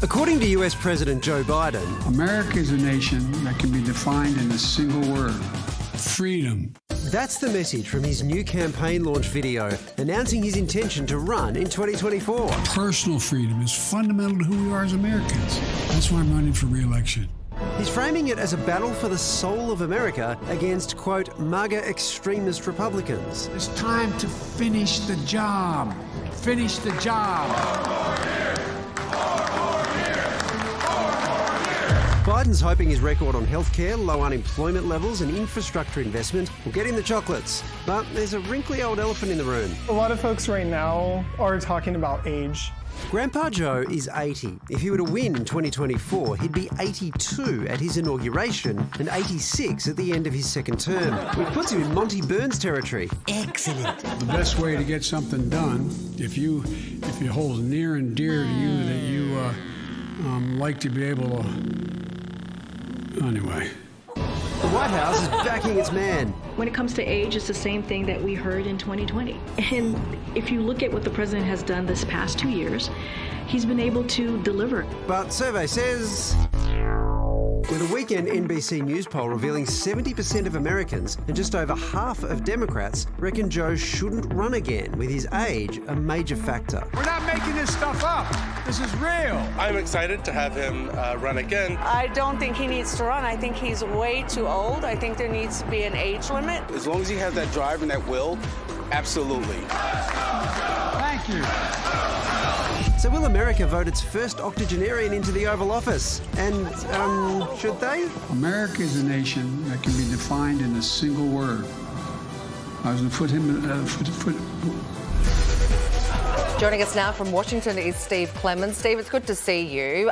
According to US President Joe Biden, America is a nation that can be defined in a single word: freedom. That's the message from his new campaign launch video announcing his intention to run in 2024. Personal freedom is fundamental to who we are as Americans. That's why I'm running for re-election. He's framing it as a battle for the soul of America against, quote, MAGA extremist Republicans. It's time to finish the job. Finish the job. Biden's hoping his record on healthcare, low unemployment levels and infrastructure investment will get him the chocolates. But there's a wrinkly old elephant in the room. A lot of folks right now are talking about age. Grandpa Joe is 80. If he were to win in 2024, he'd be 82 at his inauguration and 86 at the end of his second term, which puts him in Monty Burns territory. Excellent. The best way to get something done, if it holds near and dear to you that you like to be able to... Anyway. The White House is backing its man. When it comes to age, it's the same thing that we heard in 2020. And if you look at what the president has done this past 2 years, he's been able to deliver. But survey says... With a weekend NBC News poll revealing 70% of Americans and just over half of Democrats reckon Joe shouldn't run again, with his age a major factor. We're not making this stuff up. This is real. I'm excited to have him run again. I don't think he needs to run. I think he's way too old. I think there needs to be an age limit. As long as he has that drive and that will, absolutely. Thank you. So will America vote its first octogenarian into the Oval Office? And, should they? America is a nation that can be defined in a single word. I was going to put him... Joining us now from Washington is Steve Clemons. Steve, it's good to see you.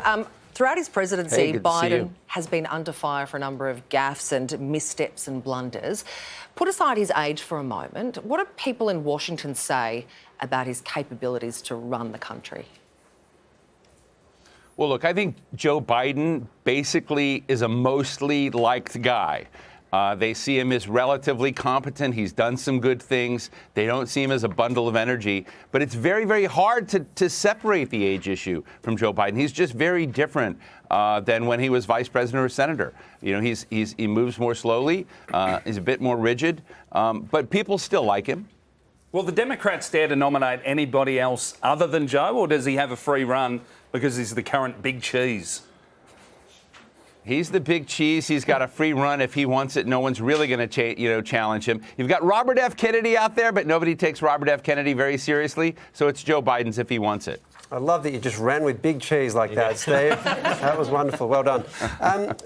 Throughout his presidency, Biden has been under fire for a number of gaffes and missteps and blunders. Put aside his age for a moment, what do people in Washington say about his capabilities to run the country? Well, look, I think Joe Biden basically is a mostly liked guy. They see him as relatively competent. He's done some good things. They don't see him as a bundle of energy. But it's very, very hard to separate the age issue from Joe Biden. He's just very different than when he was vice president or senator. You know, he moves more slowly. He's a bit more rigid. But people still like him. Will the Democrats dare to nominate anybody else other than Joe, or does he have a free run because he's the current big cheese? He's the big cheese. He's got a free run if he wants it. No one's really going to, challenge him. You've got Robert F. Kennedy out there, but nobody takes Robert F. Kennedy very seriously. So it's Joe Biden's if he wants it. I love that you just ran with big cheese like that, Steve. That was wonderful. Well done.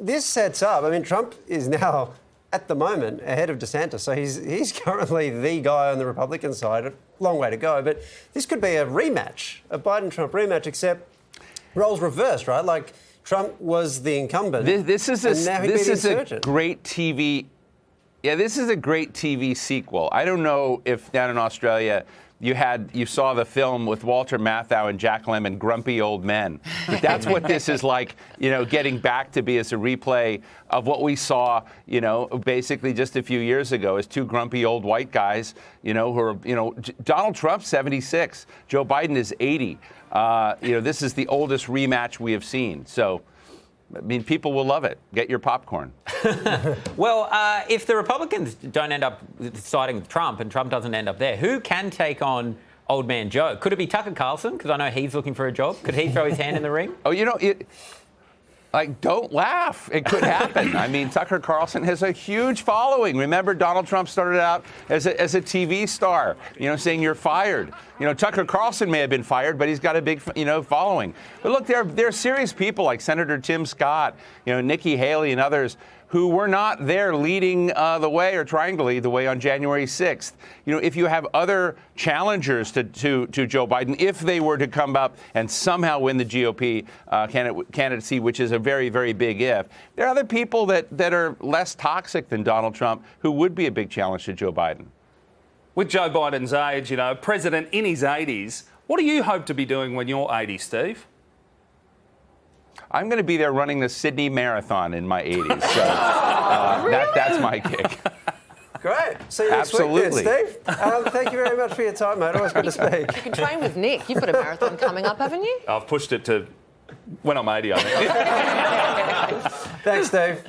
This sets up, Trump is now, at the moment, ahead of DeSantis. So he's currently the guy on the Republican side. A long way to go. But this could be a rematch, a Biden-Trump rematch, except roles reversed, right? Like, Trump was the incumbent. This is a great TV. Yeah, this is a great TV sequel. I don't know if down in Australia you saw the film with Walter Matthau and Jack Lemmon, Grumpy Old Men. But that's what this is like, getting back to be as a replay of what we saw, basically just a few years ago as two grumpy old white guys, who are, Donald Trump, 76, Joe Biden is 80. This is the oldest rematch we have seen. So, people will love it. Get your popcorn. Well, if the Republicans don't end up siding with Trump and Trump doesn't end up there, who can take on Old Man Joe? Could it be Tucker Carlson? Because I know he's looking for a job. Could he throw his hand in the ring? Oh, don't laugh. It could happen. Tucker Carlson has a huge following. Remember, Donald Trump started out as a TV star, saying you're fired. Tucker Carlson may have been fired, but he's got a big, following. But look, there are serious people like Senator Tim Scott, Nikki Haley and others who were not there leading the way or trying to lead the way on January 6th. If you have other challengers to Joe Biden, if they were to come up and somehow win the GOP candidacy, which is a very, very big if, there are other people that are less toxic than Donald Trump who would be a big challenge to Joe Biden. With Joe Biden's age, president in his 80s, what do you hope to be doing when you're 80, Steve? I'm going to be there running the Sydney Marathon in my 80s. So that's my gig. Great. See you next week then, Steve. Thank you very much for your time, mate. Always good to speak. You can train with Nick. You've got a marathon coming up, haven't you? I've pushed it to When I'm 80, I think. Thanks, Steve.